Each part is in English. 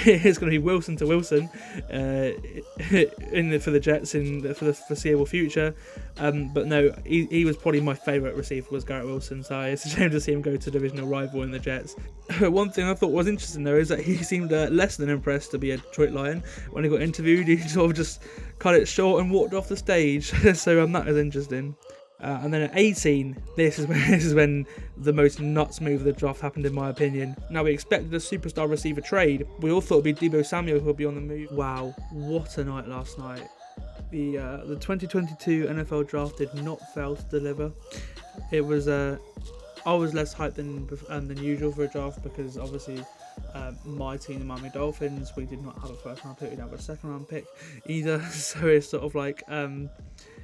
it's going to be Wilson to Wilson for the Jets for the foreseeable future. But no, he was probably my favourite receiver was Garrett Wilson, so it's a shame to see him go to a divisional rival in the Jets. One thing I thought was interesting though is that he seemed less than impressed to be a Detroit Lion. When he got interviewed, he sort of just cut it short and walked off the stage. So that was interesting. And then at 18, this is when the most nuts move of the draft happened, in my opinion. Now, we expected a superstar receiver trade. We all thought it'd be Deebo Samuel who would be on the move. Wow, what a night last night. The 2022 NFL draft did not fail to deliver. It was I was less hyped than usual for a draft because obviously my team, the Miami Dolphins, we did not have a first round pick, we didn't have a second round pick either. So it's sort of like I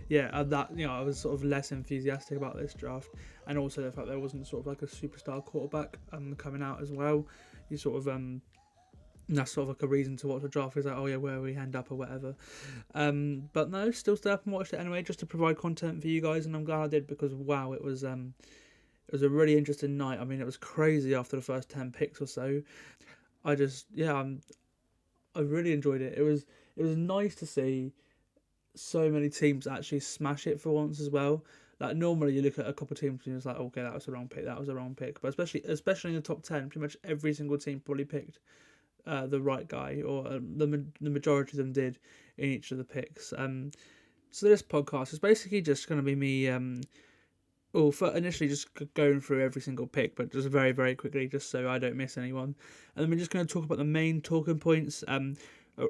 was sort of less enthusiastic about this draft, and also the fact there wasn't sort of like a superstar quarterback coming out as well. You sort of that's sort of like a reason to watch the draft, is like, oh yeah, where we end up or whatever. But no, still up and watched it anyway, just to provide content for you guys, and I'm glad I did because wow, it was a really interesting night. I mean, it was crazy after the first 10 picks or so. I really enjoyed it. It was nice to see so many teams actually smash it for once as well. Like normally you look at a couple of teams and you're just like, okay, that was the wrong pick. But especially in the top 10, pretty much every single team probably picked the right guy, or the majority of them did in each of the picks. So this podcast is basically just going to be me initially just going through every single pick, but just very, very quickly, just so I don't miss anyone. And then we're just going to talk about the main talking points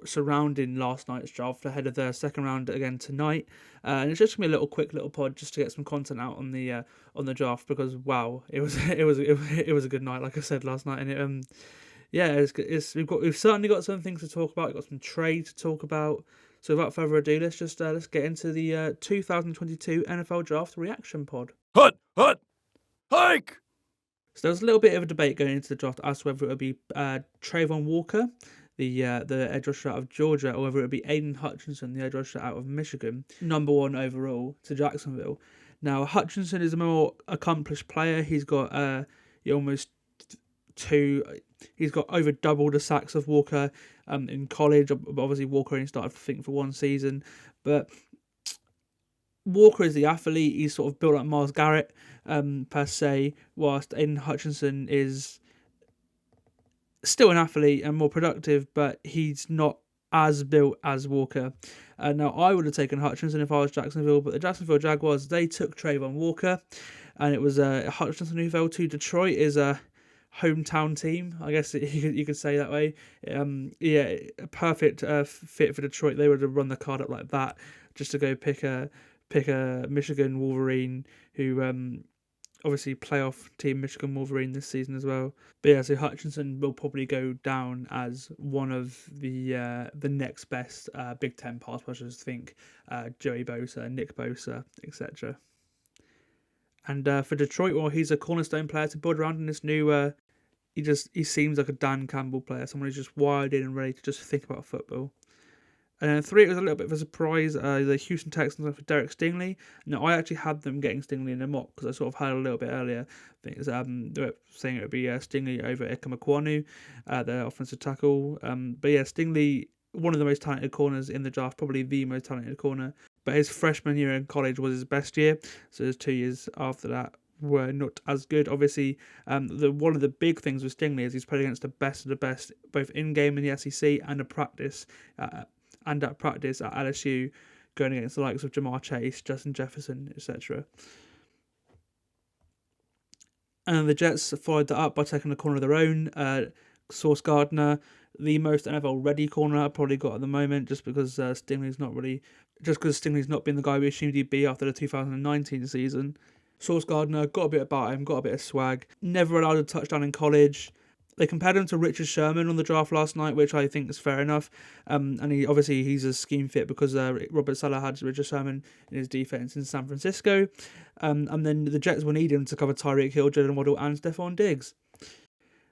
surrounding last night's draft ahead of the second round again tonight, and it's just gonna be a quick little pod just to get some content out on the draft, because wow, it was a good night, like I said last night, and we've certainly got some things to talk about. We've got some trade to talk about. So without further ado, let's get into the 2022 NFL Draft reaction pod. Hut, hike. So there was a little bit of a debate going into the draft as to whether it would be Trayvon Walker, the edge rusher out of Georgia, or whether it would be Aiden Hutchinson, the edge rusher out of Michigan, number one overall to Jacksonville. Now, Hutchinson is a more accomplished player. He's got he's got over double the sacks of Walker in college. Obviously, Walker only started, I think, for one season, but Walker is the athlete. He's sort of built like Myles Garrett per se, whilst Aiden Hutchinson is still an athlete and more productive, but he's not as built as Walker. Now, I would have taken Hutchinson if I was Jacksonville, but the Jacksonville Jaguars, they took Trayvon Walker, and it was Hutchinson who fell to Detroit. Is a hometown team, I guess you could say that way. A perfect fit for Detroit. They would have run the card up like that just to go pick a Michigan Wolverine who obviously playoff team Michigan Wolverine this season as well. But yeah, so Hutchinson will probably go down as one of the next best Big Ten pass rushers. Think Joey Bosa, Nick Bosa, etc. And for Detroit, well, he's a cornerstone player to build around in this new. He seems like a Dan Campbell player, someone who's just wired in and ready to just think about football. And then 3, it was a little bit of a surprise. The Houston Texans went for Derek Stingley. Now, I actually had them getting Stingley in a mock because I sort of heard a little bit earlier. I think they were saying it would be Stingley over Ike Mekwonu, their offensive tackle. But yeah, Stingley, one of the most talented corners in the draft, probably the most talented corner. But his freshman year in college was his best year. So his 2 years after that were not as good. Obviously, one of the big things with Stingley is he's played against the best of the best, both in-game in the SEC and at practice at LSU, going against the likes of Jamar Chase, Justin Jefferson, etc. And the Jets followed that up by taking a corner of their own. Sauce Gardner, the most NFL-ready corner I've probably got at the moment, just because Stingley's not been the guy we assumed he'd be after the 2019 season. Sauce Gardner, got a bit about him, got a bit of swag. Never allowed a touchdown in college. They compared him to Richard Sherman on the draft last night, which I think is fair enough. And he's a scheme fit because Robert Saleh had Richard Sherman in his defense in San Francisco. And then the Jets will need him to cover Tyreek Hill, Jalen Waddle, and Stephon Diggs.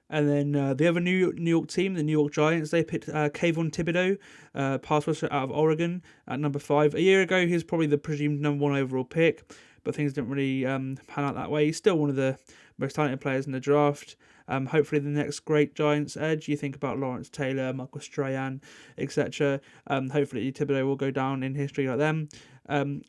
And then the other New York team, the New York Giants, they picked Kayvon Thibodeau, pass rusher out of Oregon, at number 5. A year ago, he was probably the presumed number 1 overall pick, but things didn't really pan out that way. He's still one of the most talented players in the draft. Hopefully the next great Giants edge, you think about Lawrence Taylor, Michael Strahan, etc. Hopefully Thibodeau will go down in history like them.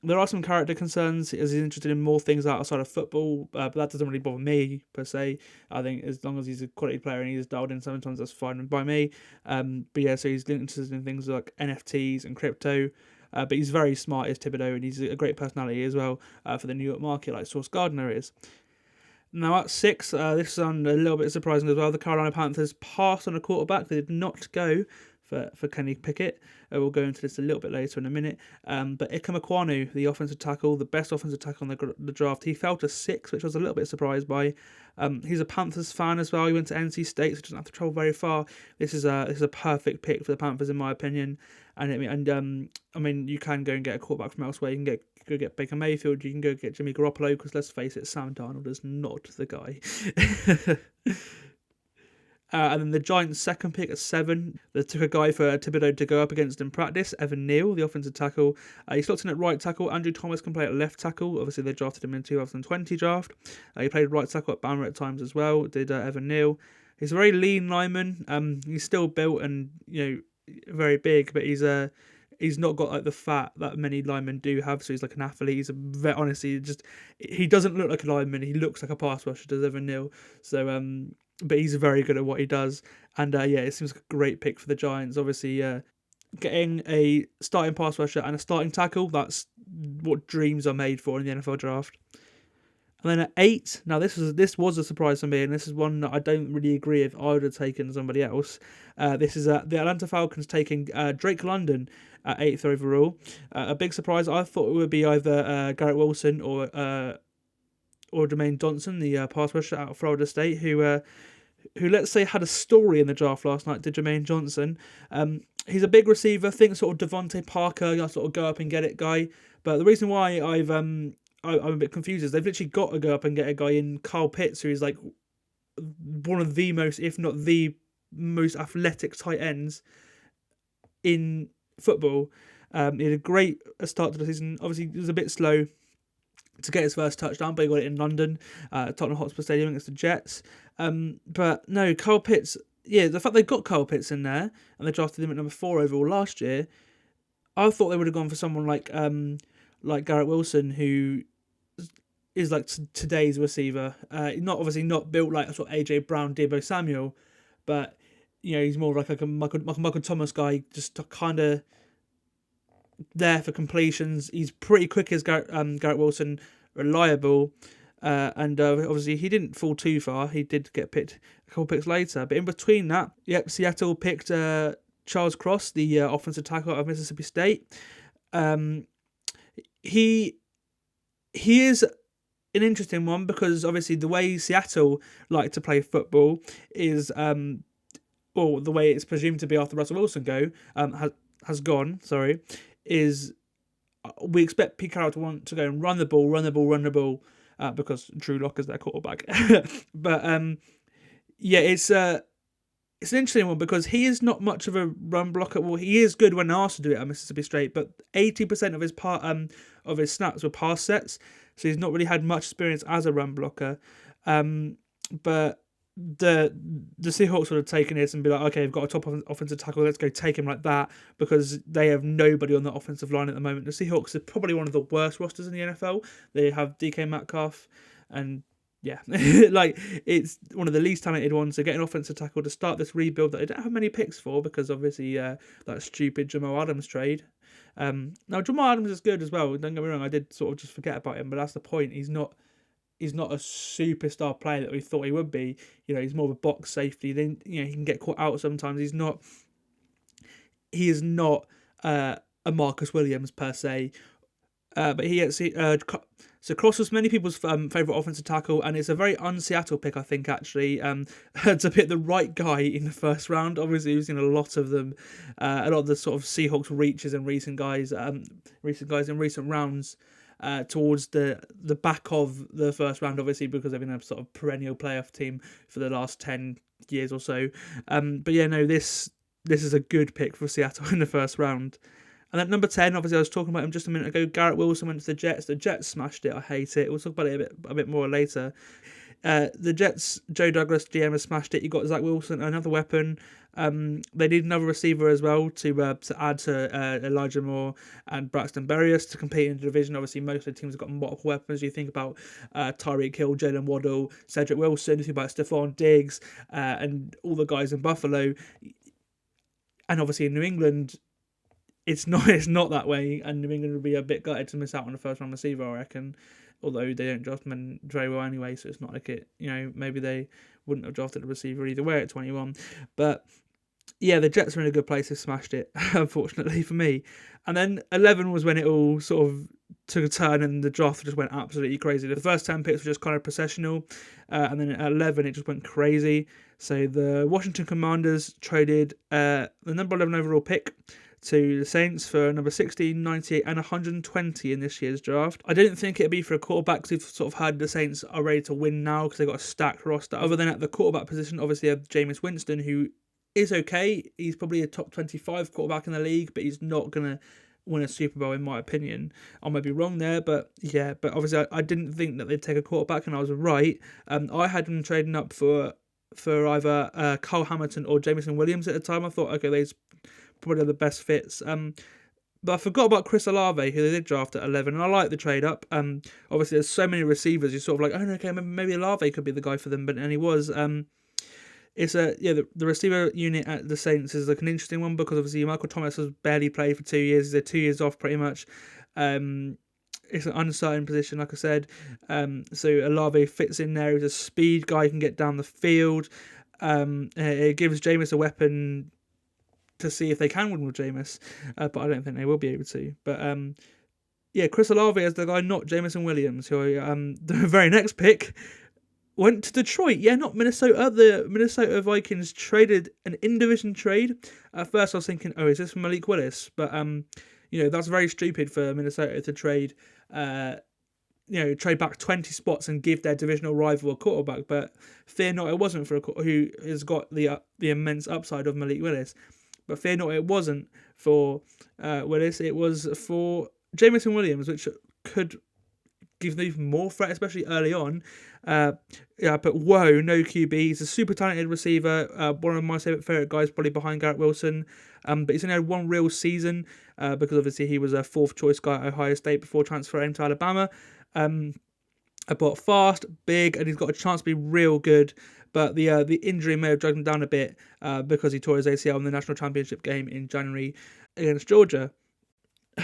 There are some character concerns as he's interested in more things outside of football, but that doesn't really bother me per se. I think as long as he's a quality player and he's dialed in sometimes, that's fine by me. But yeah, so he's interested in things like NFTs and crypto. But he's very smart as Thibodeau, and he's a great personality as well for the New York market, like Sauce Gardner is. Now at 6, this is a little bit surprising as well. The Carolina Panthers passed on a quarterback. They did not go for Kenny Pickett. We'll go into this a little bit later in a minute. But Ikem Ekwonu, the offensive tackle, the best offensive tackle on the draft, he fell to 6, which I was a little bit surprised by. He's a Panthers fan as well. He went to NC State, so doesn't have to travel very far. This is a perfect pick for the Panthers, in my opinion. I mean, you can go and get a quarterback from elsewhere. You can go get Baker Mayfield. You can go get Jimmy Garoppolo, because let's face it, Sam Darnold is not the guy. And then the Giants' second pick at 7, they took a guy for Thibodeau to go up against in practice, Evan Neal, the offensive tackle. He slots in at right tackle. Andrew Thomas can play at left tackle. Obviously, they drafted him in 2020 draft. He played right tackle at Bama at times as well, did Evan Neal. He's a very lean lineman. He's still built and, very big, but he's not got like the fat that many linemen do have, so he's like an athlete. He's honestly, he doesn't look like a lineman. He looks like a pass rusher, does Evan Neal. So, but he's very good at what he does. And it seems like a great pick for the Giants. Obviously, getting a starting pass rusher and a starting tackle, that's what dreams are made for in the NFL draft. And then at 8, now this was a surprise for me, and this is one that I don't really agree if I would have taken somebody else. This is the Atlanta Falcons taking Drake London at 8th overall. A big surprise. I thought it would be either Garrett Wilson or Jermaine Johnson, the pass rusher out of Florida State, who let's say had a story in the draft last night, did Jermaine Johnson. He's a big receiver, think sort of Devontae Parker, sort of go up and get it guy. But the reason why I'm a bit confused is they've literally got to go up and get a guy in Kyle Pitts, who is like one of the most, if not the most athletic tight ends in football. He had a great start to the season. Obviously, he was a bit slow to get his first touchdown, but he got it in London, Tottenham Hotspur Stadium against the Jets. But no, Kyle Pitts, the fact they got Kyle Pitts in there and they drafted him at number 4 overall last year, I thought they would have gone for someone like Garrett Wilson, who is like today's receiver. Not built like a sort of AJ Brown, Deebo Samuel, but he's more like a Michael Thomas guy, just kind of there for completions. He's pretty quick as Garrett Wilson, reliable, and obviously he didn't fall too far. He did get picked a couple picks later, but in between that, Seattle picked Charles Cross, the offensive tackle out of Mississippi State. He is an interesting one because obviously the way Seattle like to play football is, the way it's presumed to be after Russell Wilson has gone. Is we expect Pete Carroll to want to go and run the ball, because Drew Lock is their quarterback. But it's an interesting one because he is not much of a run blocker. Well, he is good when asked to do it at Mississippi State, but 80% of his snaps were pass sets, so he's not really had much experience as a run blocker. But the Seahawks would have taken this and be like, okay, we've got a top offensive tackle, let's go take him like that, because they have nobody on the offensive line at the moment. The Seahawks are probably one of the worst rosters in the NFL. They have DK Metcalf, and it's one of the least talented ones. To get an offensive tackle to start this rebuild that they don't have many picks for, because obviously that stupid Jamal Adams trade. Now Jamal Adams is good as well, don't get me wrong, I did sort of just forget about him, but that's the point. He's not a superstar player that we thought he would be. He's more of a box safety. Then he can get caught out sometimes. He is not a Marcus Williams per se. But so Cross was many people's favourite offensive tackle, and it's a very un-Seattle pick, I think, actually, to pick the right guy in the first round. Obviously, we've seen a lot of them, a lot of the sort of Seahawks reaches and recent guys in recent rounds. Towards the back of the first round, obviously, because they've been a sort of perennial playoff team for the last 10 years or so. This is a good pick for Seattle in the first round. And at number 10, obviously, I was talking about him just a minute ago. Garrett Wilson went to the Jets. The Jets smashed it. I hate it. We'll talk about it a bit more later. The Jets, Joe Douglas, GM, has smashed it. You got Zach Wilson, another weapon. They need another receiver as well to add to Elijah Moore and Braxton Berrios to compete in the division. Obviously, most of the teams have got multiple weapons. You think about Tyreek Hill, Jalen Waddle, Cedric Wilson. You think about Stephon Diggs and all the guys in Buffalo. And obviously in New England, it's not that way. And New England would be a bit gutted to miss out on the first round receiver, I reckon. Although they don't draft men very well anyway, so it's not like it, maybe they wouldn't have drafted a receiver either way at 21. But yeah, the Jets are in a good place. They smashed it, unfortunately for me. And then 11 was when it all sort of took a turn and the draft just went absolutely crazy. The first 10 picks were just kind of processional, and then at 11 it just went crazy. So the Washington Commanders traded the number 11 overall pick to the Saints for number 16, 98 and 120 in this year's draft. I didn't think it'd be for a quarterback because we've sort of heard the Saints are ready to win now because they've got a stacked roster. Other than at the quarterback position, obviously they have Jameis Winston, who is okay. He's probably a top 25 quarterback in the league, but he's not going to win a Super Bowl in my opinion. I might be wrong there, but yeah. But obviously I didn't think that they'd take a quarterback, and I was right. I had them trading up for either Kyle Hamilton or Jameson Williams at the time. I thought, okay, they's probably the best fits. But I forgot about Chris Olave, who they did draft at 11, and I like the trade up. Obviously, there's so many receivers. You're sort of like, oh, okay, maybe Olave could be the guy for them, and he was. The receiver unit at the Saints is like an interesting one because obviously Michael Thomas has barely played for 2 years. He's 2 years off pretty much. It's an uncertain position, like I said. So Olave fits in there. He's a speed guy, can get down the field. It gives Jameis a weapon to see if they can win with Jameis, but I don't think they will be able to. But Chris Olave is the guy, not Jameson Williams, who the very next pick went to Detroit. Yeah, not Minnesota. The Minnesota Vikings traded an in-division trade. At first I was thinking, oh, is this from Malik Willis? But that's very stupid for Minnesota to trade trade back 20 spots and give their divisional rival a quarterback. But fear not, it wasn't for who has got the immense upside of Malik Willis. But fear not, it wasn't for Willis. It was for Jameson Williams, which could give them even more threat, especially early on. But whoa, no QB. He's a super talented receiver. One of my favourite guys, probably behind Garrett Wilson. But he's only had one real season because obviously he was a fourth choice guy at Ohio State before transferring to Alabama. But fast, big, and he's got a chance to be real good. But the injury may have dragged him down a bit because he tore his ACL in the national championship game in January against Georgia.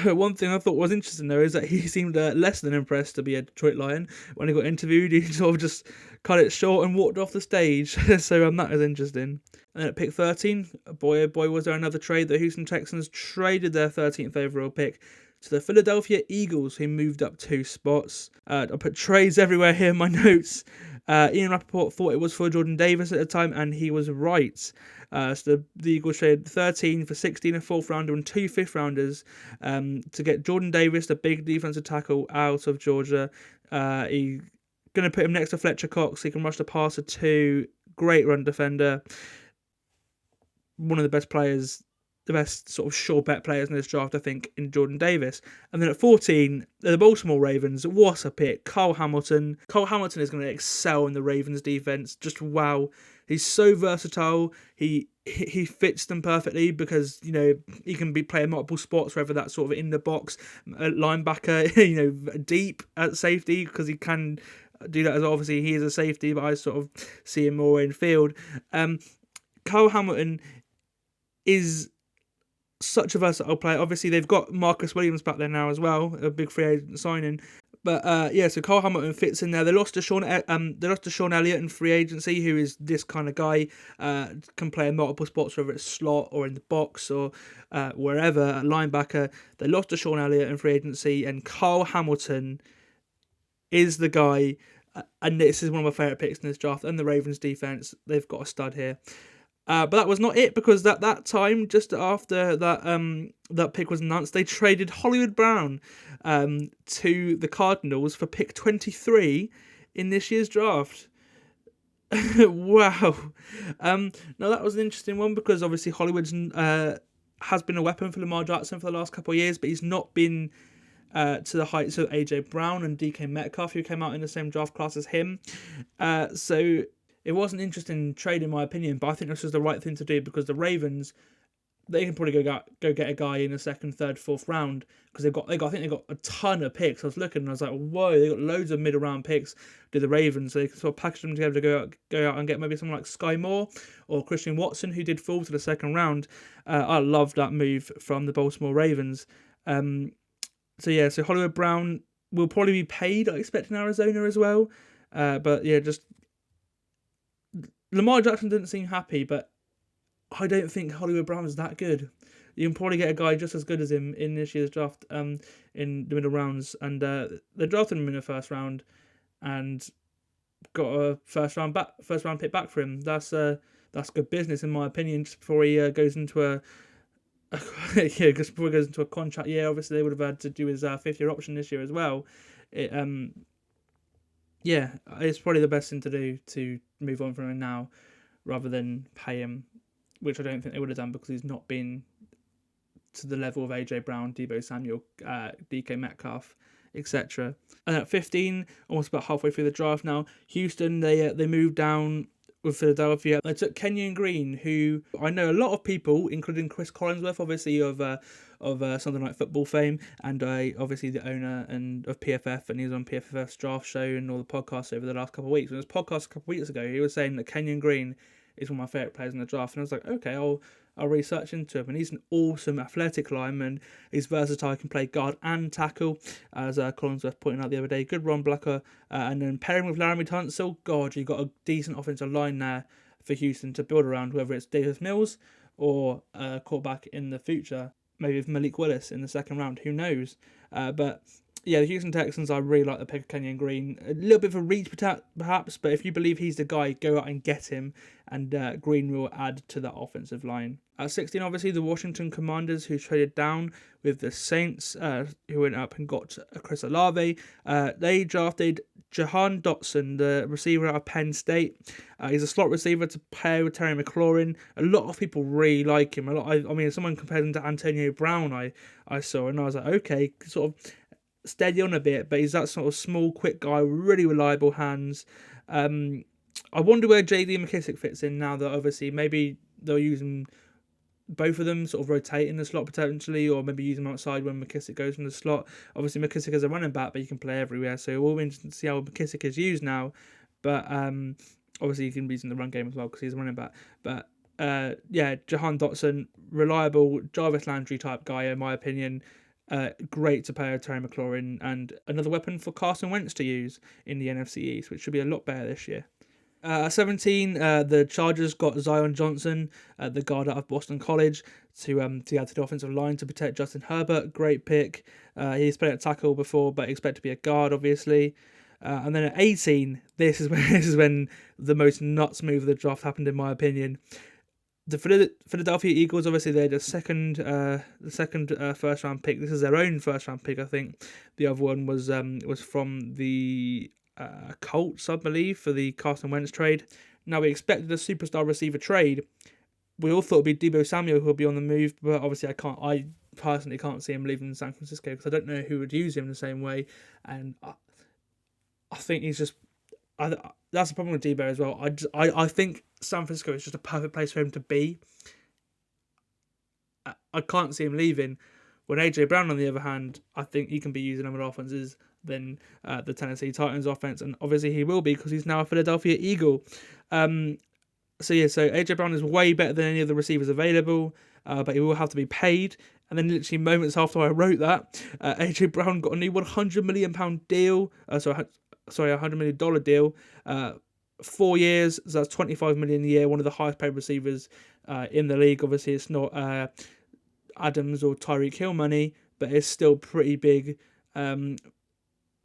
One thing I thought was interesting though is that he seemed less than impressed to be a Detroit Lion. When he got interviewed, he sort of just cut it short and walked off the stage. So that is interesting. And then at pick 13, boy was there another trade. The Houston Texans traded their 13th overall pick to the Philadelphia Eagles, who moved up 2 spots. I put trades everywhere here in my notes. Ian Rappaport thought it was for Jordan Davis at the time, and he was right. So the Eagles traded 13 for 16, a 4th rounder, and 2 5th-rounders to get Jordan Davis, the big defensive tackle, out of Georgia. He's going to put him next to Fletcher Cox. He can rush the passer too. Great run defender. One of the best players, the best sort of sure bet players in this draft, I think, in Jordan Davis. And then at 14, the Baltimore Ravens. What a pick. Kyle Hamilton. Kyle Hamilton is going to excel in the Ravens defense. Just wow. He's so versatile. He fits them perfectly because, he can be playing multiple spots, whether that's sort of in the box, linebacker, deep at safety, because he can do that as obviously he is a safety, but I sort of see him more in field. Kyle Hamilton is such a versatile player. Obviously, they've got Marcus Williams back there now as well, a big free agent signing. But so Kyle Hamilton fits in there. They lost to Sean Elliott in free agency, who is this kind of guy, can play in multiple spots, whether it's slot or in the box or wherever, at linebacker. They lost to Sean Elliott in free agency, and Kyle Hamilton is the guy. And this is one of my favourite picks in this draft. And the Ravens defense, they've got a stud here. But that was not it, because at that time, just after that pick was announced, they traded Hollywood Brown to the Cardinals for pick 23 in this year's draft. Wow. Now that was an interesting one because obviously Hollywood's has been a weapon for Lamar Jackson for the last couple of years, but he's not been to the heights of AJ Brown and DK Metcalf, who came out in the same draft class as him. So it was an interesting trade in my opinion, but I think this was the right thing to do because the Ravens, they can probably go get a guy in the second, third, fourth round because I think they got a ton of picks. I was looking and I was like, whoa, they got loads of middle round picks to the Ravens. So they can sort of package them together to go out and get maybe someone like Sky Moore or Christian Watson, who did fall to the second round. I love that move from the Baltimore Ravens. So Hollywood Brown will probably be paid, I expect, in Arizona as well. But yeah, just Lamar Jackson didn't seem happy, but I don't think Hollywood Brown is that good. You can probably get a guy just as good as him in this year's draft, in the middle rounds, and they drafted him in the first round, and got a first round pick back for him. That's good business in my opinion. Just before he goes into just before he goes into a contract year, obviously they would have had to do his 5th-year option this year as well. It's probably the best thing to do to move on from him now, rather than pay him, which I don't think they would have done because he's not been to the level of AJ Brown, Deebo Samuel, DK Metcalf, etc. And at 15, almost about halfway through the draft now, Houston, they moved down with Philadelphia. They took Kenyon Green, who I know a lot of people, including Chris Collinsworth, obviously of Sunday Night Football fame, and obviously the owner of PFF, and he was on PFF's draft show and all the podcasts over the last couple of weeks. When it was podcast a couple of weeks ago, he was saying that Kenyon Green is one of my favourite players in the draft, and I was like, okay, I'll research into him, and he's an awesome athletic lineman. He's versatile, can play guard and tackle, as Collinsworth pointed out the other day. Good run blocker, and then pairing with Laramie Tunsil, God, you got a decent offensive line there for Houston to build around, whether it's Davis Mills or a quarterback in the future, maybe with Malik Willis in the second round, who knows. But yeah, the Houston Texans, I really like the pick of Kenyon Green. A little bit of a reach perhaps, but if you believe he's the guy, go out and get him, and Green will add to that offensive line. At 16, obviously, the Washington Commanders, who traded down with the Saints, who went up and got Chris Olave. They drafted Jahan Dotson, the receiver out of Penn State. He's a slot receiver to pair with Terry McLaurin. A lot of people really like him. I mean, someone compared him to Antonio Brown, I saw, and I was like, okay, sort of steady on a bit, but he's that sort of small, quick guy, really reliable hands. I wonder where JD McKissick fits in now that obviously maybe they'll use him, both of them sort of rotate in the slot potentially, or maybe use him outside when McKissick goes from the slot. Obviously McKissick is a running back, but he can play everywhere, so we'll be interested to see how McKissick is used now. But obviously he can be used in the run game as well because he's a running back. But Jahan Dotson, reliable Jarvis Landry type guy in my opinion. Great to pair Terry McLaurin, and another weapon for Carson Wentz to use in the NFC East, which should be a lot better this year. 17, the Chargers got Zion Johnson, the guard out of Boston College, to add to the offensive line to protect Justin Herbert. Great pick. He's played at tackle before, but expect to be a guard, obviously. And then at 18, this is when the most nuts move of the draft happened, in my opinion. The Philadelphia Eagles, obviously, they're the second first round pick. This is their own first round pick, I think. The other one was from the Colts, I believe, for the Carson Wentz trade. Now, we expected a superstar receiver trade. We all thought it'd be Deebo Samuel who would be on the move, but obviously I personally can't see him leaving San Francisco because I don't know who would use him the same way, and I think he's just. That's the problem with Deebo as well. I think San Francisco is just a perfect place for him to be. I can't see him leaving. When AJ Brown, on the other hand, I think he can be used in other offenses than the Tennessee Titans offense, and obviously he will be because he's now a Philadelphia Eagle. So AJ Brown is way better than any of the receivers available, but he will have to be paid. And then literally moments after I wrote that, AJ Brown got a new £100 million deal. $100 million deal, 4 years, so that's $25 million a year, one of the highest paid receivers in the league. Obviously, it's not Adams or Tyreek Hill money, but it's still pretty big.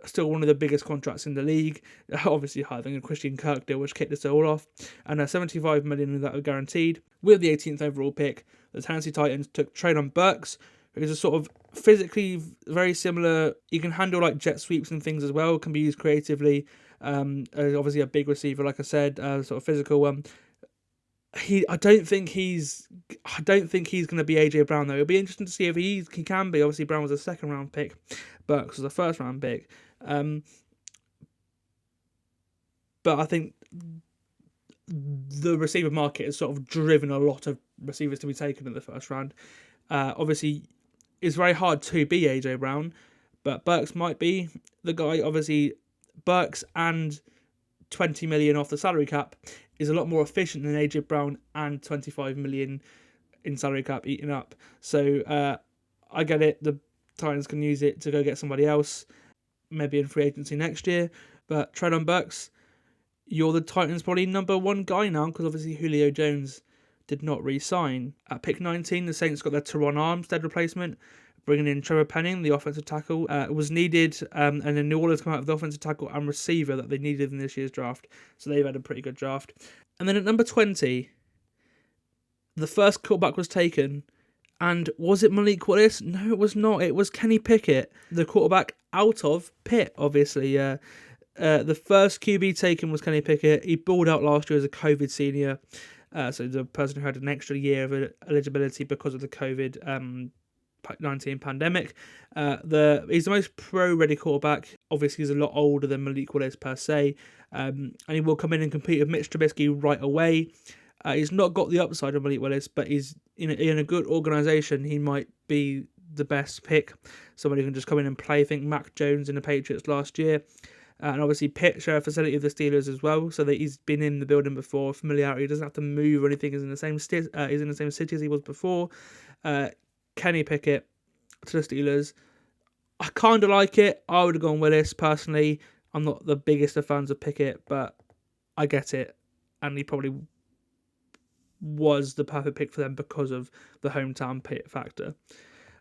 Still one of the biggest contracts in the league, obviously higher than the Christian Kirk deal, which kicked us all off, and $75 million of that were guaranteed. With the 18th overall pick, the Tennessee Titans took Treylon Burks, who's a sort of physically very similar. He can handle like jet sweeps and things as well. Can be used creatively. Obviously a big receiver, like I said, sort of physical. I don't think he's going to be AJ Brown though. It'll be interesting to see if he can be. Obviously Brown was a second round pick, Burks was a first round pick. But I think the receiver market has sort of driven a lot of receivers to be taken in the first round. Obviously, it's very hard to be AJ Brown, but Burks might be the guy. Obviously, Burks and 20 million off the salary cap is a lot more efficient than AJ Brown and 25 million in salary cap eaten up. So I get it. The Titans can use it to go get somebody else, maybe in free agency next year. But Treylon Burks, you're the Titans' probably number one guy now, because obviously Julio Jones did not re-sign. At pick 19, the Saints got their Teron Armstead replacement, bringing in Trevor Penning, the offensive tackle. It was needed, and then New Orleans come out with the offensive tackle and receiver that they needed in this year's draft. So they've had a pretty good draft. And then at number 20, the first quarterback was taken. And was it Malik Willis? No, it was not. It was Kenny Pickett, the quarterback out of Pitt, obviously. The first QB taken was Kenny Pickett. He balled out last year as a COVID senior. So the person who had an extra year of eligibility because of the COVID-19 pandemic. He's the most pro-ready quarterback. Obviously, he's a lot older than Malik Willis per se. And he will come in and compete with Mitch Trubisky right away. He's not got the upside of Malik Willis, but he's in a good organisation. He might be the best pick. Somebody who can just come in and play. I think Mac Jones in the Patriots last year. And obviously Pitt share a facility of the Steelers as well, so that he's been in the building before, familiarity. He doesn't have to move or anything. He's in the same city as he was before. Kenny Pickett to the Steelers. I kind of like it. I would have gone Willis personally. I'm not the biggest of fans of Pickett, but I get it, and he probably was the perfect pick for them because of the hometown Pitt factor.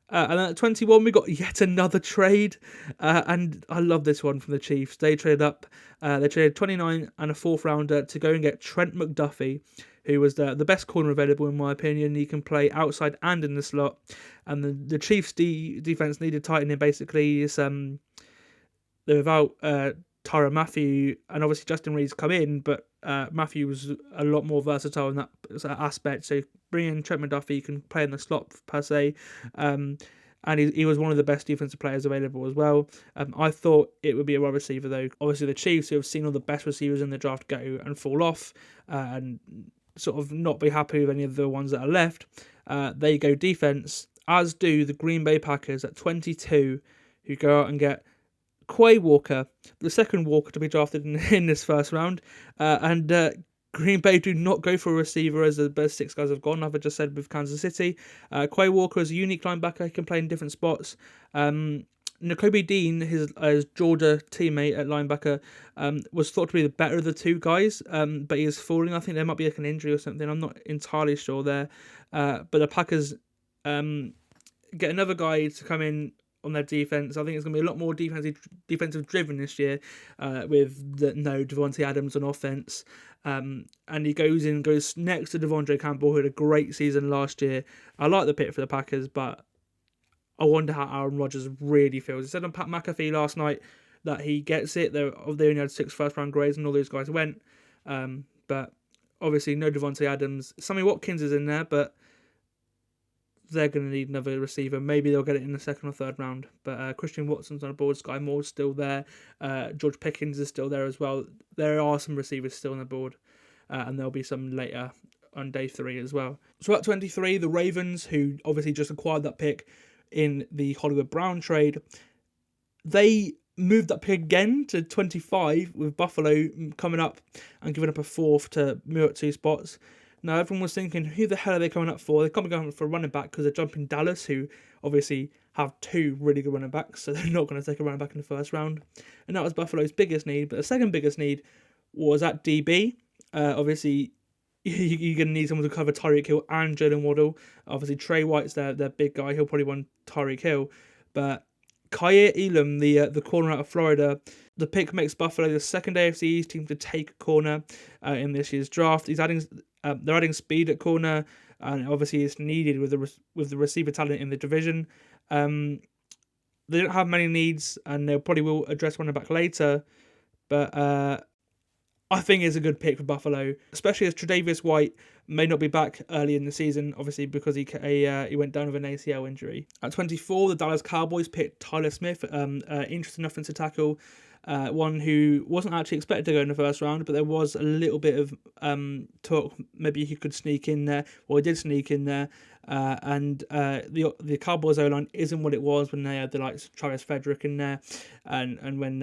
And then at 21, we got yet another trade. And I love this one from the Chiefs. They traded up. They traded 29 and a fourth rounder to go and get Trent McDuffie, who was the best corner available, in my opinion. He can play outside and in the slot. And the Chiefs' defense needed tightening, basically. They're without Tyrann Mathieu, and obviously Justin Reed's come in, but Matthew was a lot more versatile in that aspect. So bringing in Trent McDuffie, he can play in the slot per se, and he was one of the best defensive players available as well. I thought it would be a wide receiver though. Obviously the Chiefs, who have seen all the best receivers in the draft go and fall off, and sort of not be happy with any of the ones that are left, they go defense, as do the Green Bay Packers at 22, who go out and get Quay Walker, the second Walker to be drafted in this first round, and Green Bay do not go for a receiver as the best six guys have gone. I've just said with Kansas City. Quay Walker is a unique linebacker. He can play in different spots. Nakobe Dean, his Georgia teammate at linebacker, was thought to be the better of the two guys, but he is falling. I think there might be like an injury or something. I'm not entirely sure there. But the Packers get another guy to come in on their defense. I think it's going to be a lot more defensive driven this year, with Devontae Adams on offense. And he goes next to Devondre Campbell, who had a great season last year. I like the pick for the Packers, but I wonder how Aaron Rodgers really feels. He said on Pat McAfee last night that he gets it. They only had 6 first-round grades, and all those guys went. But obviously, no Devontae Adams. Sammy Watkins is in there, but they're going to need another receiver. Maybe they'll get it in the second or third round. But Christian Watson's on the board. Sky Moore's still there. George Pickens is still there as well. There are some receivers still on the board. And there'll be some later on day 3 as well. So at 23, the Ravens, who obviously just acquired that pick in the Hollywood Brown trade, they moved that pick again to 25, with Buffalo coming up and giving up a 4th to move up 2 spots. Now, everyone was thinking, who the hell are they coming up for? They're coming up for a running back because they're jumping Dallas, who obviously have 2 really good running backs, so they're not going to take a running back in the first round. And that was Buffalo's biggest need. But the second biggest need was at DB. Obviously, you're going to need someone to cover Tyreek Hill and Jalen Waddle. Obviously, Trey White's their big guy. He'll probably want Tyreek Hill. But Kaiir Elam, the corner out of Florida, the pick makes Buffalo the second AFC East team to take a corner in this year's draft. They're adding speed at corner, and obviously it's needed with the receiver talent in the division. They don't have many needs, and they probably will address running back later. But I think it's a good pick for Buffalo, especially as Tre'Davious White may not be back early in the season, obviously because he went down with an ACL injury. At 24, the Dallas Cowboys picked Tyler Smith, interesting offensive tackle, one who wasn't actually expected to go in the first round, but there was a little bit of talk maybe he could sneak in there, or he did sneak in there. And the Cowboys O-line isn't what it was when they had the likes of Travis Frederick in there, and when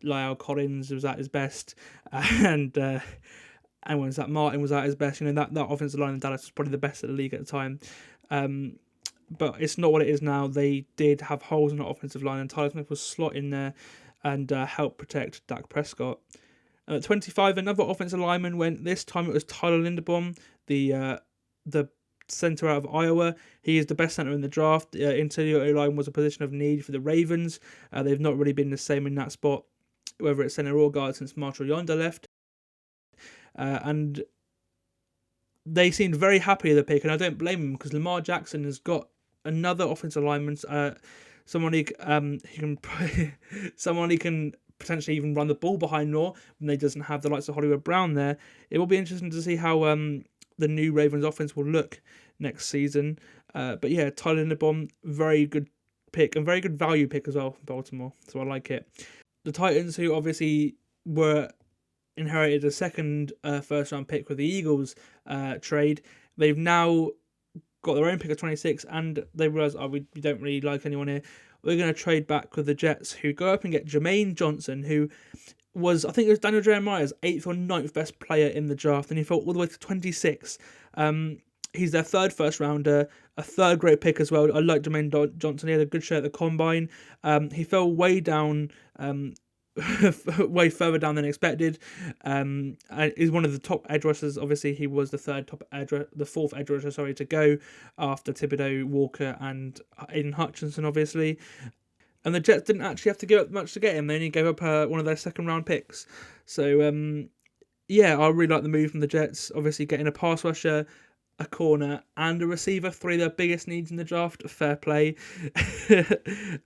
Lyle Collins was at his best, and when Zach Martin was at his best. That offensive line in Dallas was probably the best of the league at the time. But it's not what it is now. They did have holes in the offensive line, and Tyler Smith was slot in there and helped protect Dak Prescott. And at 25, another offensive lineman went. This time it was Tyler Linderbaum, the center out of Iowa. He is the best center in the draft. Interior O-line was a position of need for the Ravens. They've not really been the same in that spot, whether it's center or guard, since Marshall Yonder left. And they seemed very happy with the pick, and I don't blame them, because Lamar Jackson has got another offensive lineman, someone he can potentially even run the ball behind more when they doesn't have the likes of Hollywood Brown there. It will be interesting to see how the new Ravens offense will look next season. But yeah, Tyler Linderbaum, very good pick and very good value pick as well for Baltimore. So I like it. The Titans, who obviously inherited a second first round pick with the Eagles trade, they've now got their own pick of 26, and they realise, we don't really like anyone here. We're going to trade back with the Jets, who go up and get Jermaine Johnson, who was, I think it was Daniel Jeremiah's 8th or 9th best player in the draft, and he fell all the way to 26. He's their third first rounder, a third great pick as well. I like Jermaine Johnson. He had a good show at the Combine. He fell way down, way further down than expected. And he's one of the top edge rushers. Obviously, he was the fourth edge rusher, to go after Thibodeau, Walker, and Aiden Hutchinson, obviously. And the Jets didn't actually have to give up much to get him. They only gave up one of their second round picks. So, yeah, I really like the move from the Jets. Obviously, getting a pass rusher, a corner, and a receiver, three of their biggest needs in the draft. Fair play.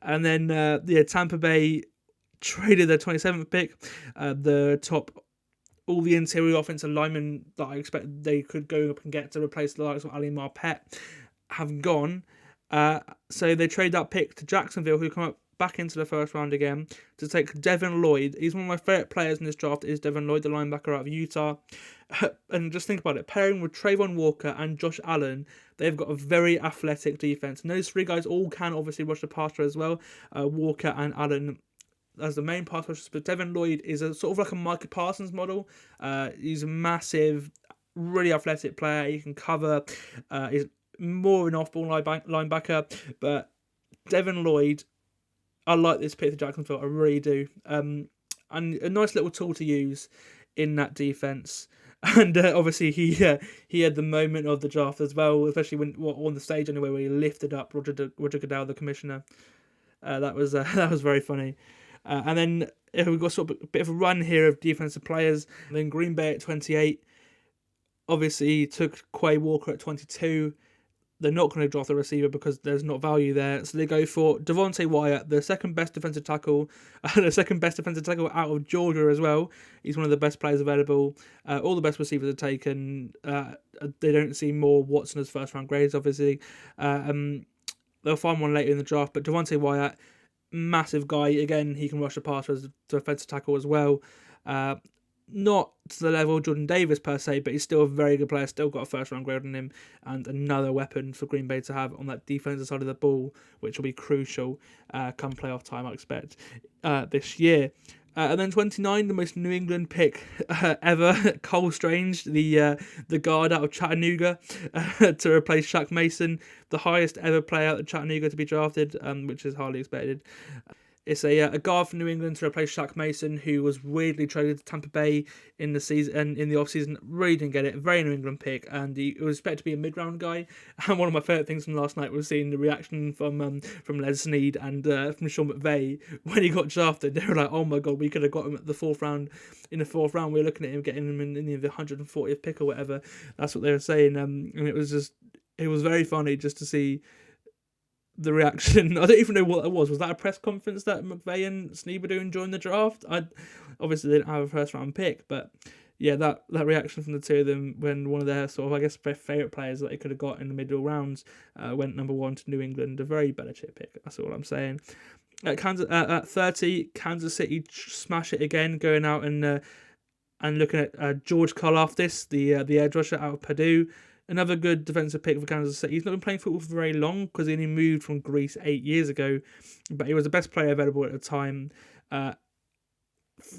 And then, Tampa Bay traded their 27th pick. All the interior offensive linemen that I expect they could go up and get to replace the likes of Ali Marpet have gone. So they trade that pick to Jacksonville, who come up back into the first round again to take Devin Lloyd. He's one of my favourite players in this draft, is Devin Lloyd, the linebacker out of Utah. And just think about it, pairing with Trayvon Walker and Josh Allen, they've got a very athletic defense. And those three guys all can obviously rush the passer as well. Walker and Allen as the main pass rushers, but Devin Lloyd is a sort of like a Micah Parsons model. He's a massive, really athletic player. He can cover. He's more an off-ball linebacker, but Devin Lloyd, I like this pick to Jacksonville. I really do. And a nice little tool to use in that defense. And obviously he had the moment of the draft as well, especially when on the stage anyway, where he lifted up Roger Goodell, the commissioner. That was very funny. And then we've got sort of a bit of a run here of defensive players. And then Green Bay at 28. Obviously took Quay Walker at 22. They're not going to draft the receiver because there's not value there. So they go for Devontae Wyatt, the second best defensive tackle, out of Georgia as well. He's one of the best players available. All the best receivers are taken. They don't see more Watson as first round grades, obviously. They'll find one later in the draft. But Devontae Wyatt, massive guy. Again, he can rush a passer as a defensive tackle as well. Not to the level of Jordan Davis per se, but he's still a very good player, still got a first round grade on him, and another weapon for Green Bay to have on that defensive side of the ball, which will be crucial come playoff time, I expect, this year. And then 29, the most New England pick ever, Cole Strange, the guard out of Chattanooga, to replace Shaq Mason, the highest ever player out of Chattanooga to be drafted, which is hardly expected. It's a guard from New England to replace Shaq Mason, who was weirdly traded to Tampa Bay in the season and in the offseason. Really didn't get it. Very New England pick, and he was expected to be a mid-round guy. And one of my favourite things from last night was seeing the reaction from Les Snead and from Sean McVay when he got drafted. They were like, "Oh my god, we could have got him at the fourth round." In the fourth round, we were looking at him getting him in the 140th pick or whatever. That's what they were saying, and it was very funny just to see the reaction. I don't even know what that was. Was that a press conference that McVay and Sneed were doing during the draft? I obviously didn't have a first round pick, but yeah, that reaction from the two of them when one of their sort of, I guess, favourite players that they could have got in the middle rounds went number 1 to New England, a very Belichick pick. That's all I'm saying. At 30, Kansas City smash it again, going out and looking at George Karlaftis, the edge rusher out of Purdue. Another good defensive pick for Kansas City. He's not been playing football for very long because he only moved from Greece 8 years ago, but he was the best player available at the time. I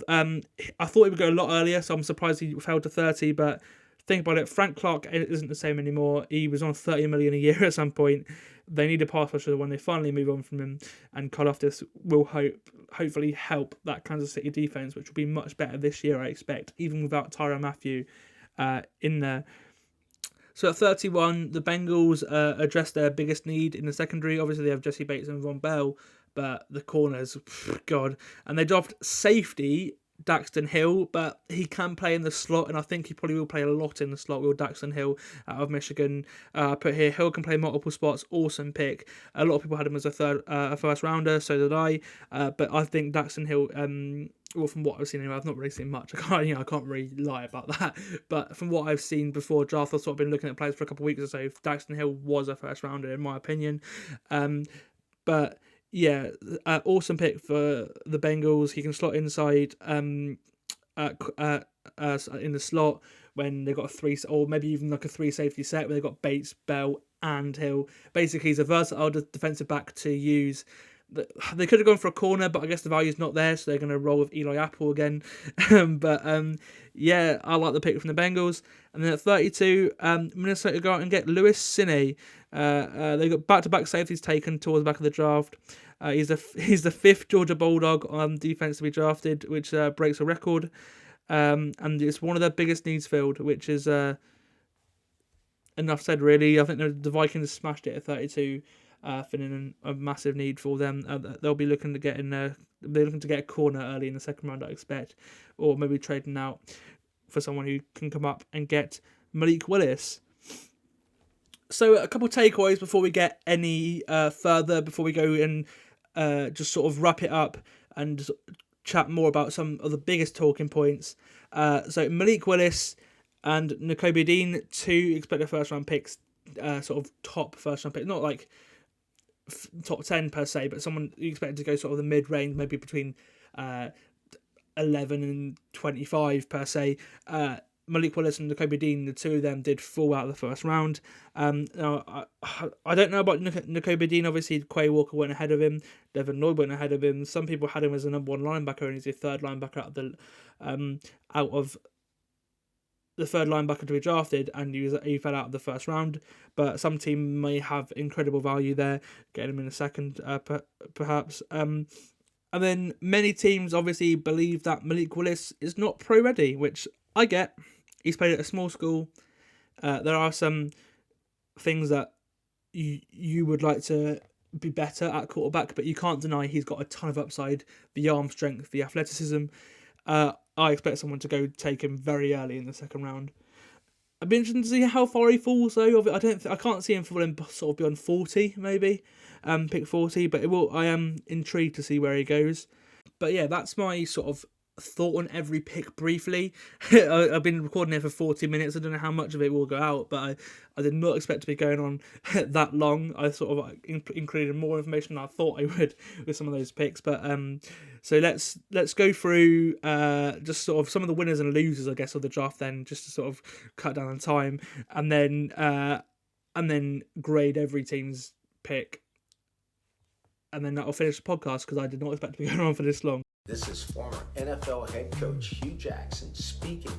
thought he would go a lot earlier, so I'm surprised he fell to 30, but think about it, Frank Clark isn't the same anymore. He was on $30 million a year at some point. They need a pass rusher when they finally move on from him, and Karlaftis will hopefully help that Kansas City defense, which will be much better this year, I expect, even without Tyrann Mathieu in there. So at 31, the Bengals address their biggest need in the secondary. Obviously, they have Jesse Bates and Von Bell, but the corners, God. And they dropped safety Daxton Hill, but he can play in the slot, and I think he probably will play a lot in the slot with Daxton Hill out of Michigan. Put here, Hill can play multiple spots. Awesome pick. A lot of people had him as a first rounder, so did I. But I think Daxton Hill, well, from what I've seen anyway, I've not really seen much. I can't really lie about that. But from what I've seen before draft, I've sort of been looking at players for a couple of weeks or so. Daxton Hill was a first rounder in my opinion. But yeah, awesome pick for the Bengals. He can slot inside in the slot when they've got a 3, or maybe even like a 3 safety set where they've got Bates, Bell, and Hill. Basically, he's a versatile defensive back to use. They could have gone for a corner, but I guess the value's not there, so they're going to roll with Eli Apple again. Yeah, I like the pick from the Bengals. And then at 32, Minnesota go out and get Lewis Cine. They got back-to-back safeties taken towards the back of the draft. He's the 5th Georgia Bulldog on defense to be drafted, which breaks a record. And it's one of their biggest needs filled, which is enough said, really. I think the Vikings smashed it at 32. Filling a massive need for them. They'll be looking to get in. They're looking to get a corner early in the second round, I expect, or maybe trading out for someone who can come up and get Malik Willis. So a couple of takeaways before we get any further. Before we go and just sort of wrap it up and chat more about some of the biggest talking points. So Malik Willis and Nakobe Dean, 2 expected first round picks, sort of top first round picks, not like top 10 per se, but someone you expected to go sort of the mid-range, maybe between 11 and 25 per se. Malik Willis and Nakobe Dean, the 2 of them did fall out of the first round. Now, I don't know about Nakobe Dean. Obviously, Quay Walker went ahead of him. Devin Lloyd went ahead of him. Some people had him as a number 1 linebacker, and he's a 3rd linebacker out of the 3rd linebacker to be drafted, and he fell out of the first round. But some team may have incredible value there, getting him in a second, perhaps. And then many teams obviously believe that Malik Willis is not pro ready, which I get. He's played at a small school. There are some things that you would like to be better at quarterback, but you can't deny he's got a ton of upside, the arm strength, the athleticism. I expect someone to go take him very early in the second round. I'd be interested to see how far he falls, though. I can't see him falling sort of beyond 40, maybe, pick 40. But I am intrigued to see where he goes. But yeah, that's my sort of thought on every pick briefly. I've been recording here for 40 minutes. I don't know how much of it will go out, but I did not expect to be going on that long. I sort of included more information than I thought I would with some of those picks. But so let's go through just sort of some of the winners and losers, I guess, of the draft then, just to sort of cut down on time, and then grade every team's pick. And then that'll finish the podcast because I did not expect to be going on for this long. This is former NFL head coach Hugh Jackson speaking,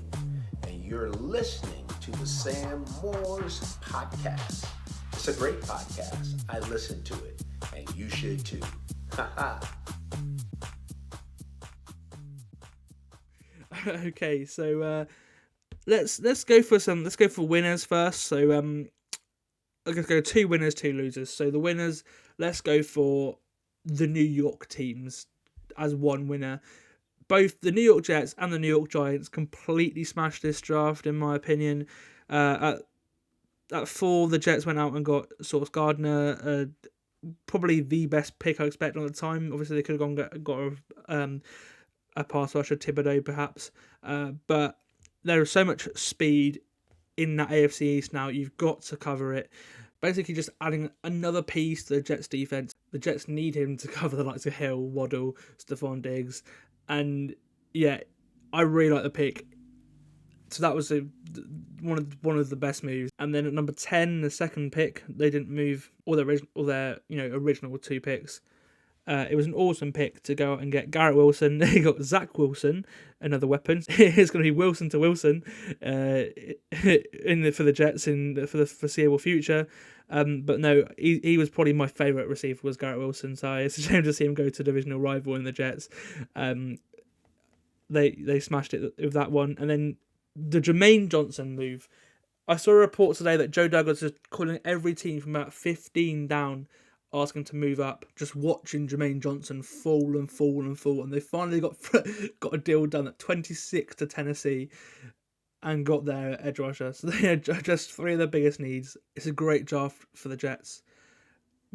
and you're listening to the SJMoores Podcast. It's a great podcast. I listen to it, and you should too. Okay, so let's go for winners first. So I'm gonna go 2 winners, 2 losers. So the winners, let's go for the New York teams as one winner. Both the New York Jets and the New York Giants completely smashed this draft, in my opinion. At 4, the Jets went out and got Sauce Gardner, probably the best pick I expect on the time. Obviously, they could have got a pass rusher, Thibodeau perhaps, but there is so much speed in that AFC East now. You've got to cover it. Basically, just adding another piece to the Jets' defense. The Jets need him to cover the likes of Hill, Waddle, Stephon Diggs, and yeah, I really like the pick. So that was one of the best moves. And then at number 10, the second pick, they didn't move all their original 2 picks. It was an awesome pick to go out and get Garrett Wilson. They got Zach Wilson, another weapon. It's going to be Wilson to Wilson for the Jets for the foreseeable future. But no, he was probably my favourite receiver was Garrett Wilson. So it's a shame to see him go to a divisional rival in the Jets. They smashed it with that one. And then the Jermaine Johnson move. I saw a report today that Joe Douglas is calling every team from about 15 down, asking to move up, just watching Jermaine Johnson fall, and they finally got a deal done at 26 to Tennessee and got their edge rusher. So they are just 3 of their biggest needs. It's a great draft for the Jets.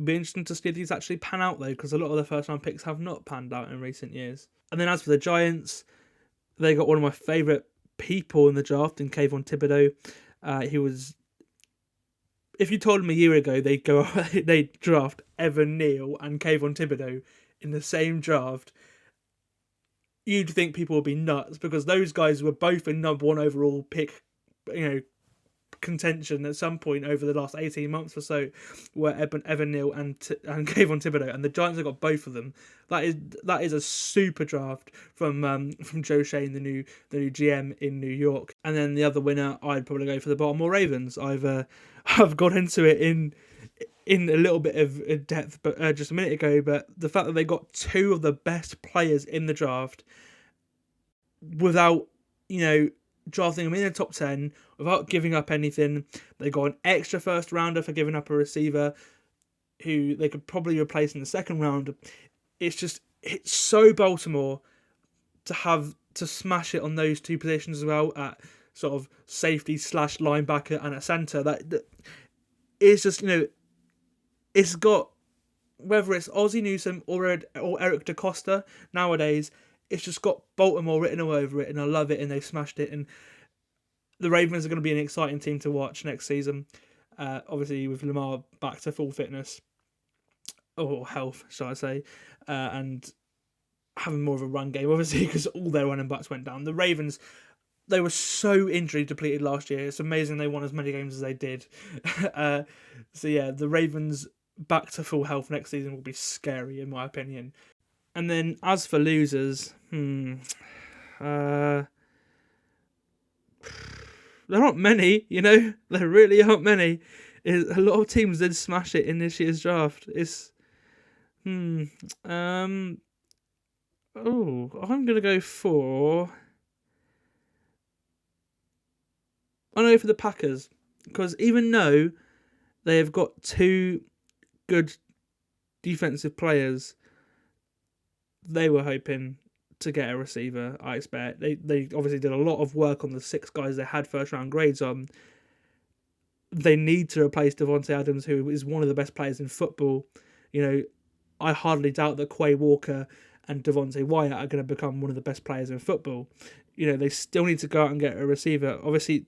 Be interesting to see if these actually pan out though, because a lot of the first round picks have not panned out in recent years. And then as for the Giants, they got one of my favourite people in the draft in Kayvon Thibodeau. He was. If you told me a year ago they'd draft Evan Neal and Kayvon Thibodeau in the same draft, you'd think people would be nuts, because those guys were both in number 1 overall pick, contention at some point over the last 18 months or so, were Evan Neal and Kayvon Thibodeau, and the Giants have got both of them. That is a super draft from Joe Shane, the new GM in New York. And then the other winner, I'd probably go for the Baltimore Ravens. I've got into it in a little bit of depth, but just a minute ago. But the fact that they got 2 of the best players in the draft without drafting them in the top 10, without giving up anything. They got an extra first rounder for giving up a receiver who they could probably replace in the second round. It's so Baltimore to smash it on those 2 positions as well, at sort of safety / linebacker and at centre. That it's just, it's got, whether it's Ozzie Newsome or Eric DaCosta nowadays, it's just got Baltimore written all over it, and I love it, and they've smashed it. And the Ravens are going to be an exciting team to watch next season. Obviously, with Lamar back to full fitness, or health, shall I say, and having more of a run game, obviously, because all their running backs went down. The Ravens, they were so injury depleted last year. It's amazing they won as many games as they did. So yeah, the Ravens back to full health next season will be scary, in my opinion. And then as for losers, there aren't many, there really aren't many. A lot of teams did smash it in this year's draft. I'm gonna go for the Packers, because even though they have got 2 good defensive players, they were hoping to get a receiver, I expect. They obviously did a lot of work on the 6 guys they had first round grades on. They need to replace Devontae Adams, who is one of the best players in football. I hardly doubt that Quay Walker and Devontae Wyatt are going to become one of the best players in football. They still need to go out and get a receiver. Obviously,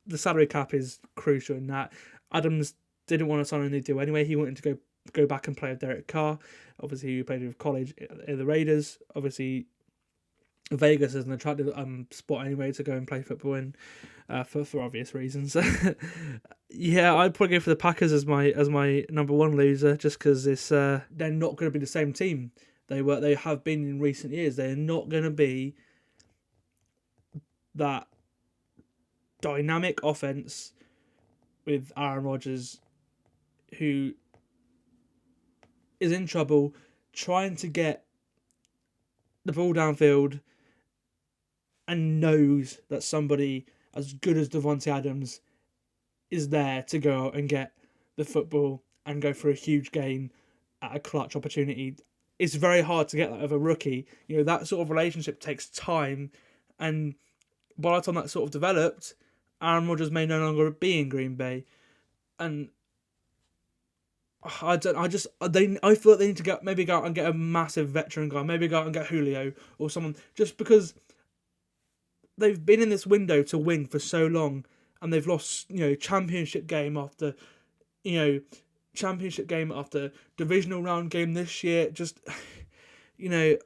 the salary cap is crucial in that. Adams didn't want to sign a new deal anyway. He wanted to go back and play with Derek Carr. Obviously, he played with college in the Raiders. Obviously, Vegas is an attractive spot anyway to go and play football in, for obvious reasons. Yeah, I'd probably go for the Packers as my number 1 loser, just because it's they're not going to be the same team they have been in recent years. They're not going to be that dynamic offense with Aaron Rodgers, who is in trouble trying to get the ball downfield and knows that somebody as good as Devontae Adams is there to go out and get the football and go for a huge gain at a clutch opportunity. It's very hard to get that of a rookie. That sort of relationship takes time, and by the time that sort of developed, Aaron Rodgers may no longer be in Green Bay. And I don't. I feel like they need to maybe go out and get a massive veteran guy. Maybe go out and get Julio or someone. Just because they've been in this window to win for so long, and they've lost, championship game after, championship game after divisional round game this year. Just, I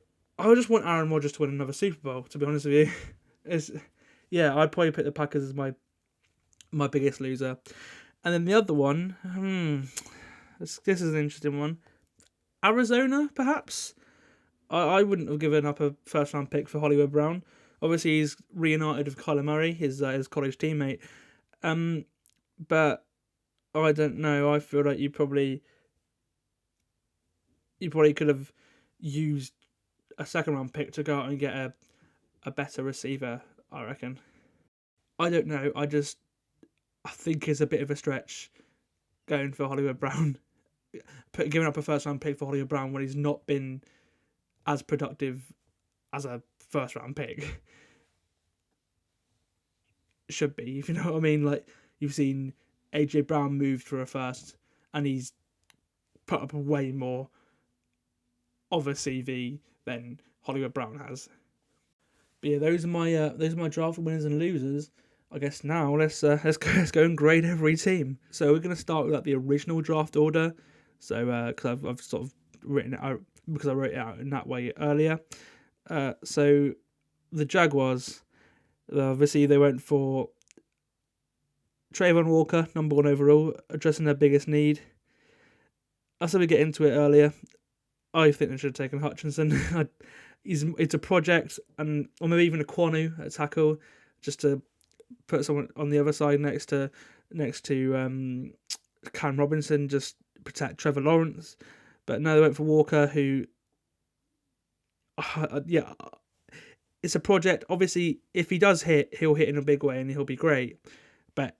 just want Aaron Rodgers to win another Super Bowl. To be honest with you, I'd probably pick the Packers as my biggest loser, and then the other one. This is an interesting one. Arizona, perhaps? I wouldn't have given up a first-round pick for Hollywood Brown. Obviously, he's reunited with Kyler Murray, his college teammate. But I don't know. I feel like you probably could have used a second-round pick to go out and get a better receiver, I reckon. I don't know. I think it's a bit of a stretch going for Hollywood Brown. Giving up a first-round pick for Hollywood Brown when he's not been as productive as a first-round pick should be, if you know what I mean. Like, you've seen AJ Brown moved for a first, and he's put up way more of a CV than Hollywood Brown has. But yeah, those are my draft winners and losers. I guess now let's go and grade every team. So we're going to start with the original draft order. So because I've sort of written it out because I wrote it out in that way earlier. So the Jaguars, obviously they went for Trayvon Walker, number 1 overall, addressing their biggest need. I said we get into it earlier. I think they should have taken Hutchinson. It's a project, or maybe even a Kwonu at tackle, just to put someone on the other side next to Cam Robinson, just protect Trevor Lawrence. But no, they went for Walker, who it's a project. Obviously, if he does hit, he'll hit in a big way and he'll be great. But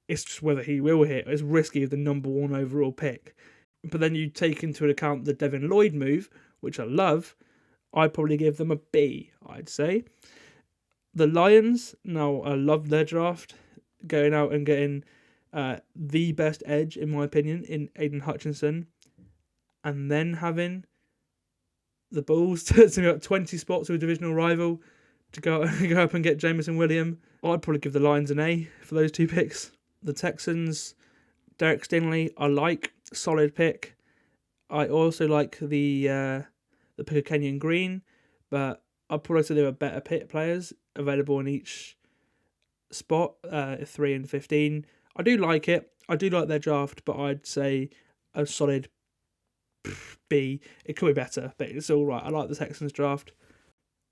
it's just whether he will hit. It's risky with the number 1 overall pick. But then you take into account the Devin Lloyd move, which I love. I'd probably give them a B, I'd say. The Lions, now I love their draft, going out and getting the best edge, in my opinion, in Aiden Hutchinson, and then having the balls to get 20 spots to a divisional rival to go up and get Jameson Williams. I'd probably give the Lions an A for those 2 picks. The Texans, Derek Stingley, I like, solid pick. I also like the pick of Kenyon Green, but I'd probably say there were better players available in each spot, 3 and 15. I do like it. I do like their draft, but I'd say a solid B. It could be better, but it's all right. I like the Texans draft.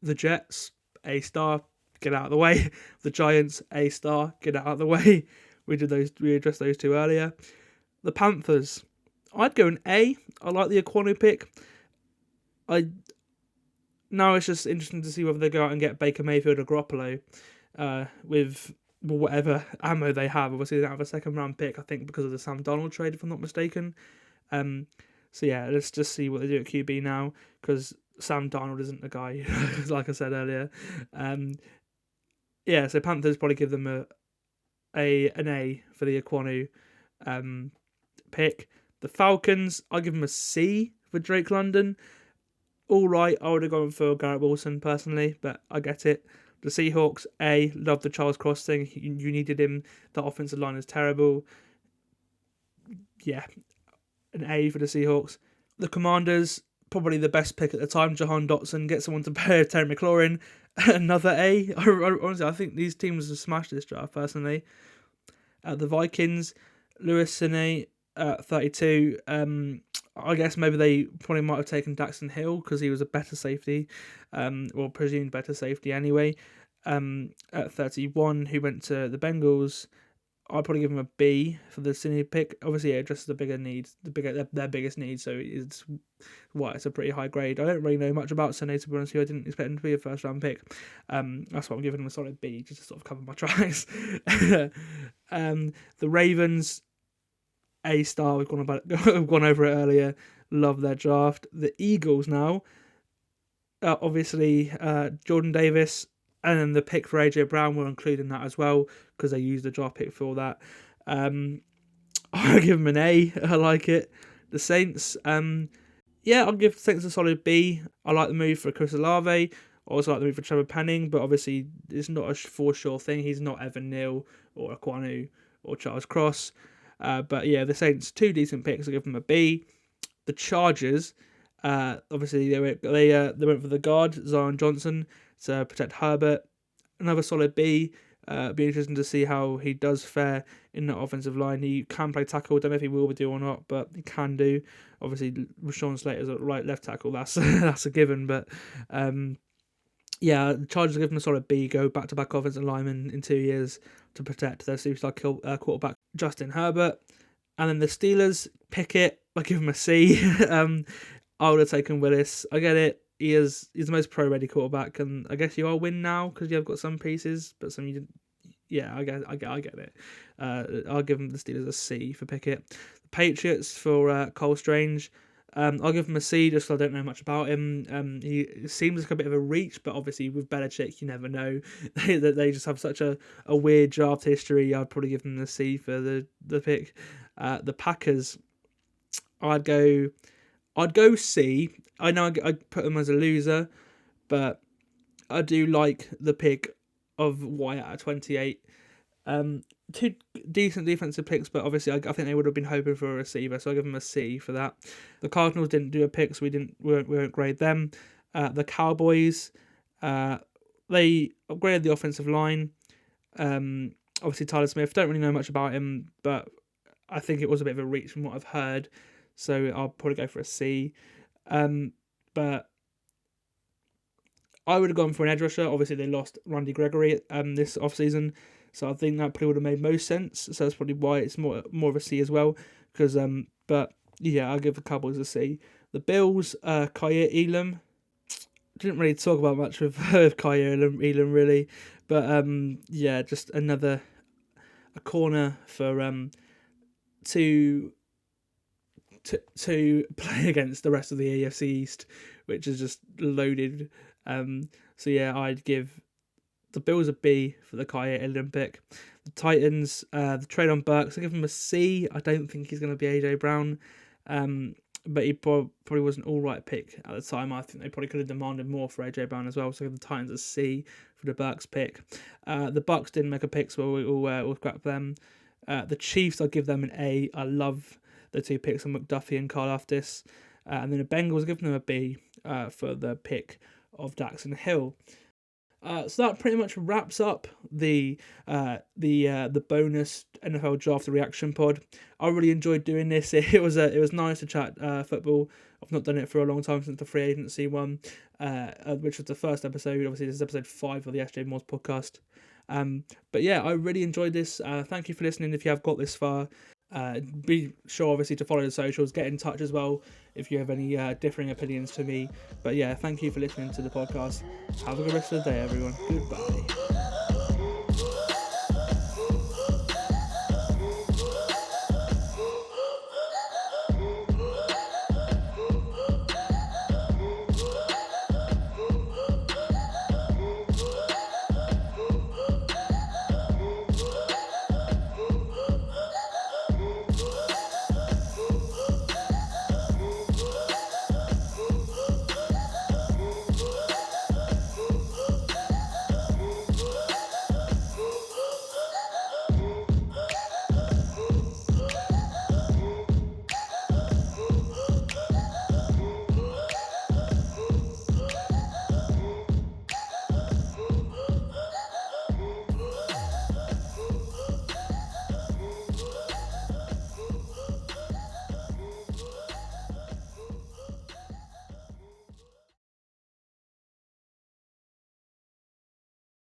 The Jets, A star, get out of the way. The Giants, A star, get out of the way. We addressed those 2 earlier. The Panthers, I'd go an A. I like the Aquanu pick. Now it's just interesting to see whether they go out and get Baker Mayfield or Garoppolo with whatever ammo they have. Obviously, they don't have a second-round pick, I think, because of the Sam Darnold trade, if I'm not mistaken. So yeah, let's just see what they do at QB now, because Sam Darnold isn't the guy, like I said earlier. So Panthers probably give them an A for the Aquanu pick. The Falcons, I'll give them a C for Drake London. All right, I would have gone for Garrett Wilson personally, but I get it. The Seahawks, A, love the Charles Cross thing. You needed him. The offensive line is terrible. Yeah, an A for the Seahawks. The Commanders, probably the best pick at the time. Jahan Dotson, get someone to pair Terry McLaurin. Another A. Honestly, I think these teams have smashed this draft personally. The Vikings, Lewis Sine, 32. I guess maybe they probably might have taken Daxton Hill because he was a better safety, or presumed better safety anyway. At 31, who went to the Bengals, I'd probably give him a B for the Sine pick. Obviously, it addresses the bigger needs, their biggest need, so it's a pretty high grade. I don't really know much about Sine, to be honest with you. I didn't expect him to be a first round pick. That's why I'm giving him a solid B, just to sort of cover my tracks. The Ravens, A star. We've gone over it earlier. Love their draft. The Eagles now, obviously Jordan Davis, and then the pick for AJ Brown, we're including that as well because they used the draft pick for that. I'll give them an A. I like it. The Saints, I'll give the Saints a solid B. I like the move for Chris Olave. I also like the move for Trevor Penning, but obviously it's not a for sure thing. He's not Evan Neal or Aquanu or Charles Cross. But yeah, the Saints, 2 decent picks. I give them a B. The Chargers, obviously they went for the guard Zion Johnson to protect Herbert. Another solid B. Be interesting to see how he does fare in that offensive line. He can play tackle. Don't know if he will do or not, but he can do. Obviously, Rashawn Slater's a right left tackle. That's a given. But the Chargers give him a solid B. Go back-to-back offensive lineman in 2 years to protect their superstar quarterback Justin Herbert. And then the Steelers, Pickett, I give him a C. I would have taken Willis. I get it. He's the most pro-ready quarterback, and I guess you are win now because you have got some pieces, but some you didn't. Yeah, I get it. I'll give him the Steelers a C for Pickett. The Patriots for Cole Strange. I'll give him a C just because I don't know much about him. He seems like a bit of a reach, but obviously with Belichick, you never know. They just have such a weird draft history. I'd probably give them a C for the pick. The Packers, I'd go C. I know I put them as a loser, but I do like the pick of Wyatt at 28. 2 decent defensive picks, but obviously I think they would have been hoping for a receiver, so I give them a C for that. The Cardinals didn't do a pick, so we won't grade them. The Cowboys, they upgraded the offensive line. Obviously Tyler Smith, don't really know much about him, but I think it was a bit of a reach from what I've heard, so I'll probably go for a C. But I would have gone for an edge rusher. Obviously, they lost Randy Gregory this offseason, so I think that probably would have made most sense. So that's probably why it's more of a C as well. Because, but yeah, I'll give the Cowboys a C. The Bills, Kyer Elam. Didn't really talk about much with Kyer Elam really, but just a corner for to play against the rest of the AFC East, which is just loaded. I'd give the Bills a B for the Kyer Elam pick. The Titans, the trade on Burks, I give him a C. I don't think he's going to be AJ Brown, but he probably was an all right pick at the time. I think they probably could have demanded more for AJ Brown as well. So I give the Titans a C for the Burks pick. The Bucks didn't make a pick, so we'll scrap them. The Chiefs, I'll give them an A. I love the 2 picks on McDuffie and Karlaftis. And then the Bengals, give them a B for the pick of Daxon Hill. So that pretty much wraps up the bonus NFL draft reaction pod. I really enjoyed doing this. It was nice to chat football. I've not done it for a long time since the free agency one, which was the first episode. Obviously, this is episode 5 of the SJMoores Podcast. But yeah, I really enjoyed this. Thank you for listening. If you have got this far, be sure obviously to follow the socials, get in touch as well if you have any differing opinions to me. But yeah, thank you for listening to the podcast. Have a good rest of the day, everyone. Goodbye.